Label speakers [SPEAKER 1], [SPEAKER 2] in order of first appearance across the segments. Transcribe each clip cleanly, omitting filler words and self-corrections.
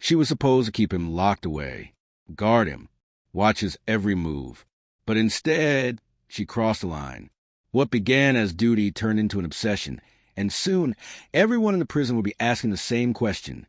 [SPEAKER 1] She was supposed to keep him locked away, guard him, watch his every move. But instead, she crossed the line. What began as duty turned into an obsession, and soon everyone in the prison would be asking the same question.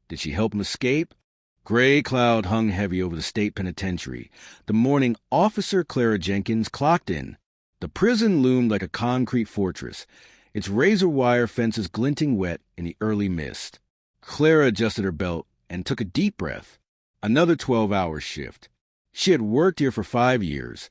[SPEAKER 1] Did she help him escape? Gray cloud hung heavy over the state penitentiary. The morning Officer Clara Jenkins clocked in. The prison loomed like a concrete fortress, its razor wire fences glinting wet in the early mist. Clara adjusted her belt and took a deep breath. Another 12-hour shift. She had worked here for 5 years,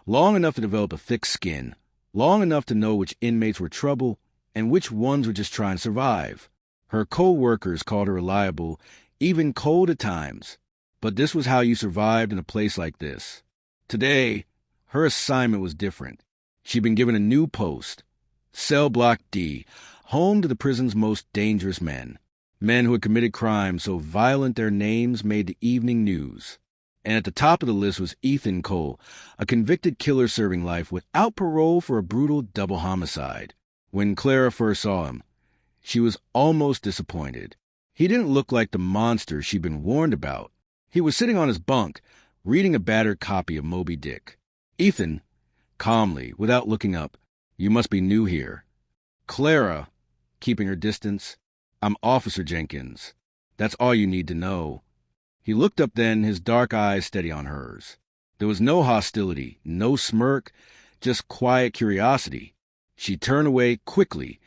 [SPEAKER 1] long enough to develop a thick skin, long enough to know which inmates were trouble and which ones were just trying to survive. Her co-workers called her reliable, even cold at times. But this was how you survived in a place like this. Today, her assignment was different. She'd been given a new post. Cell Block D, home to the prison's most dangerous men. Men who had committed crimes so violent their names made the evening news. And at the top of the list was Ethan Cole, a convicted killer serving life without parole for a brutal double homicide. When Clara first saw him, she was almost disappointed. He didn't look like the monster she'd been warned about. He was sitting on his bunk, reading a battered copy of Moby Dick. Ethan, calmly, without looking up, "You must be new here." Clara, keeping her distance, "I'm Officer Jenkins. That's all you need to know." He looked up then, his dark eyes steady on hers. There was no hostility, no smirk, just quiet curiosity. She turned away quickly,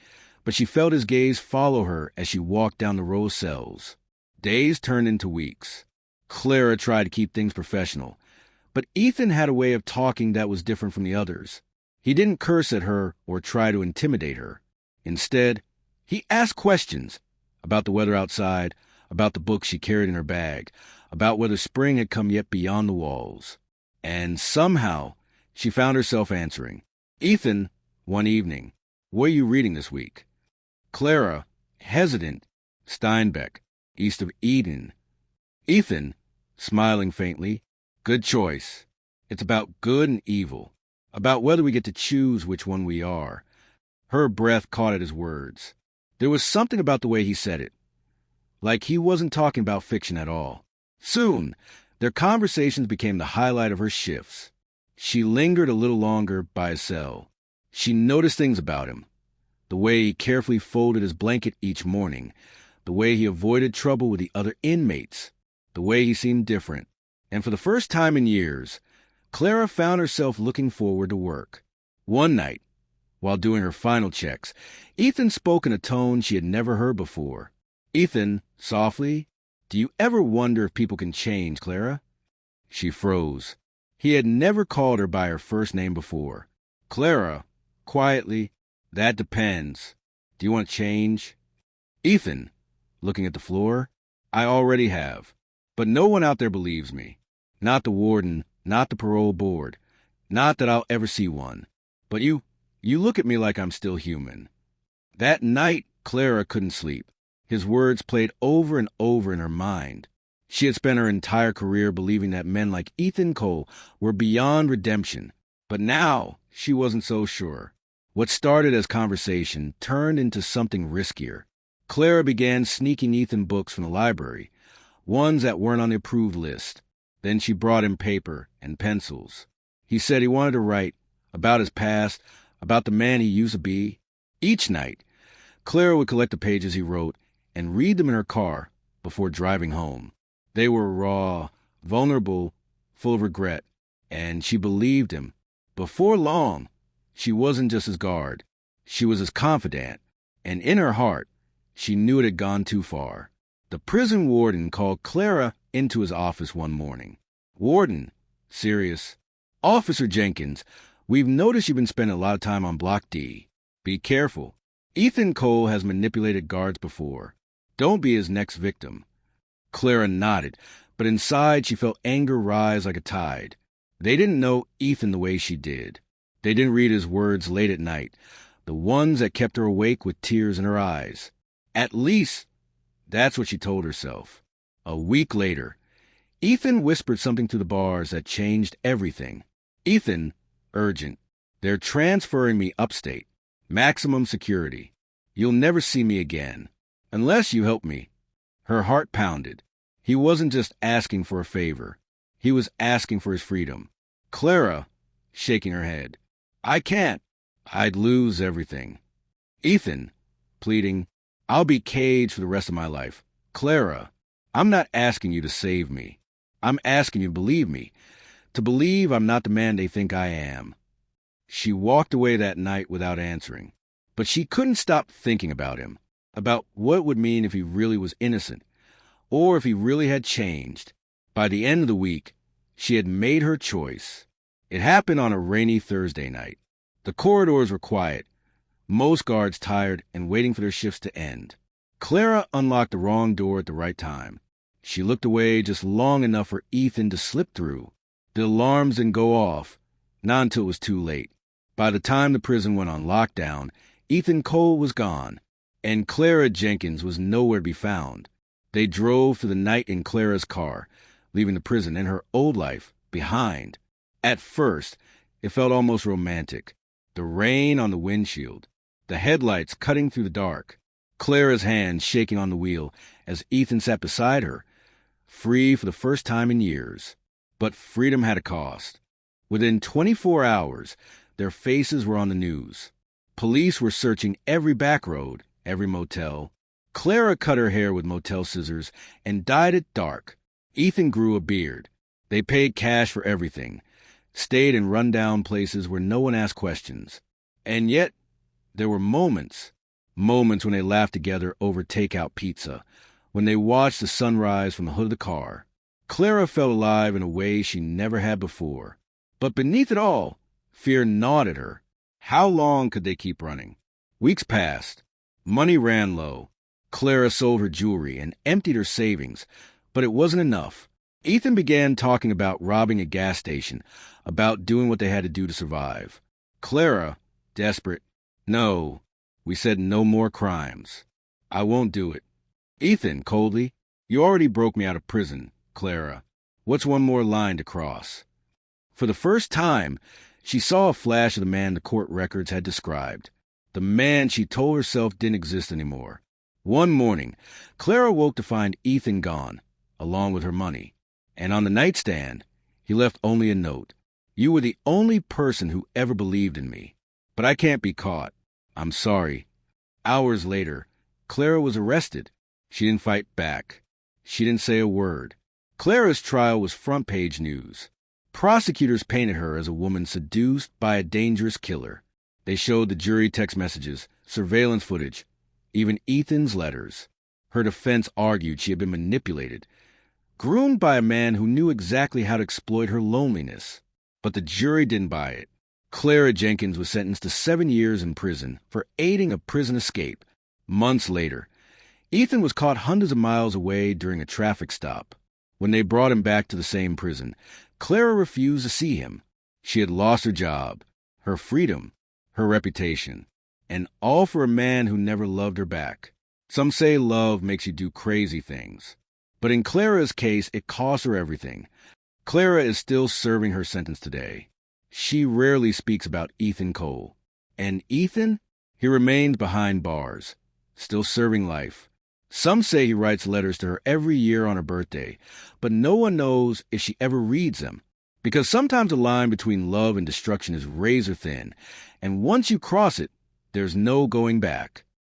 [SPEAKER 1] but she felt his gaze follow her as she walked down the row of cells. Days turned into weeks. Clara tried to keep things professional, but Ethan had a way of talking that was different from the others. He didn't curse at her or try to intimidate her. Instead, he asked questions about the weather outside, about the books she carried in her bag, about whether spring had come yet beyond the walls. And somehow, she found herself answering. Ethan, one evening, "What are you reading this week?" Clara, hesitant, "Steinbeck, East of Eden." Ethan, smiling faintly, "Good choice. It's about good and evil, about whether we get to choose which one we are." Her breath caught at his words. There was something about the way he said it, like he wasn't talking about fiction at all. Soon, their conversations became the highlight of her shifts. She lingered a little longer by his cell. She noticed things about him. The way he carefully folded his blanket each morning, the way he avoided trouble with the other inmates, the way he seemed different. And for the first time in years, Clara found herself looking forward to work. One night, while doing her final checks, Ethan spoke in a tone she had never heard before. "Ethan, softly, do you ever wonder if people can change, Clara?" She froze. He had never called her by her first name before. Clara, quietly, "That depends. Do you want change?" Ethan, looking at the floor, "I already have. But no one out there believes me. Not the warden, not the parole board. Not that I'll ever see one. But you look at me like I'm still human." That night, Clara couldn't sleep. His words played over and over in her mind. She had spent her entire career believing that men like Ethan Cole were beyond redemption. But now, she wasn't so sure. What started as conversation turned into something riskier. Clara began sneaking Ethan books from the library, ones that weren't on the approved list. Then she brought him paper and pencils. He said he wanted to write about his past, about the man he used to be. Each night, Clara would collect the pages he wrote and read them in her car before driving home. They were raw, vulnerable, full of regret, and she believed him. Before long, she wasn't just his guard. She was his confidant, and in her heart, she knew it had gone too far. The prison warden called Clara into his office one morning. "Warden," serious, "Officer Jenkins, we've noticed you've been spending a lot of time on Block D. Be careful. Ethan Cole has manipulated guards before. Don't be his next victim." Clara nodded, but inside she felt anger rise like a tide. They didn't know Ethan the way she did. They didn't read his words late at night, the ones that kept her awake with tears in her eyes. At least, that's what she told herself. A week later, Ethan whispered something through the bars that changed everything. "Ethan, urgent. They're transferring me upstate. Maximum security. You'll never see me again. Unless you help me." Her heart pounded. He wasn't just asking for a favor. He was asking for his freedom. Clara, shaking her head. I can't. I'd lose everything. Ethan, pleading. I'll be caged for the rest of my life. Clara, I'm not asking you to save me. I'm asking you to believe me. To believe I'm not the man they think I am. She walked away that night without answering. But she couldn't stop thinking about him. About what it would mean if he really was innocent. Or if he really had changed. By the end of the week, she had made her choice. It happened on a rainy Thursday night. The corridors were quiet, most guards tired and waiting for their shifts to end. Clara unlocked the wrong door at the right time. She looked away just long enough for Ethan to slip through. The alarms didn't go off, not until it was too late. By the time the prison went on lockdown, Ethan Cole was gone, and Clara Jenkins was nowhere to be found. They drove through the night in Clara's car, leaving the prison and her old life behind. At first, it felt almost romantic. The rain on the windshield, the headlights cutting through the dark, Clara's hand shaking on the wheel as Ethan sat beside her, free for the first time in years. But freedom had a cost. Within 24 hours, their faces were on the news. Police were searching every back road, every motel. Clara cut her hair with motel scissors and dyed it dark. Ethan grew a beard. They paid cash for everything, stayed in rundown places where no one asked questions. And yet, there were moments when they laughed together over takeout pizza, when they watched the sunrise from the hood of the car. Clara felt alive in a way she never had before. But beneath it all, fear gnawed at her. How long could they keep running? Weeks passed. Money ran low. Clara sold her jewelry and emptied her savings, but it wasn't enough. Ethan began talking about robbing a gas station, about doing what they had to do to survive. Clara, desperate, no, we said no more crimes. I won't do it. Ethan, coldly, you already broke me out of prison. Clara, what's one more line to cross? For the first time, she saw a flash of the man the court records had described. The man she told herself didn't exist anymore. One morning, Clara woke to find Ethan gone, along with her money. And on the nightstand, he left only a note. You were the only person who ever believed in me. But I can't be caught. I'm sorry. Hours later, Clara was arrested. She didn't fight back. She didn't say a word. Clara's trial was front-page news. Prosecutors painted her as a woman seduced by a dangerous killer. They showed the jury text messages, surveillance footage, even Ethan's letters. Her defense argued she had been manipulated, groomed by a man who knew exactly how to exploit her loneliness. But the jury didn't buy it. Clara Jenkins was sentenced to 7 years in prison for aiding a prison escape. Months later, Ethan was caught hundreds of miles away during a traffic stop. When they brought him back to the same prison, Clara refused to see him. She had lost her job, her freedom, her reputation, and all for a man who never loved her back. Some say love makes you do crazy things. But in Clara's case, it cost her everything. Clara is still serving her sentence today. She rarely speaks about Ethan Cole. And Ethan? He remained behind bars, still serving life. Some say he writes letters to her every year on her birthday, but no one knows if she ever reads them. Because sometimes the line between love and destruction is razor thin, and once you cross it, there's no going back.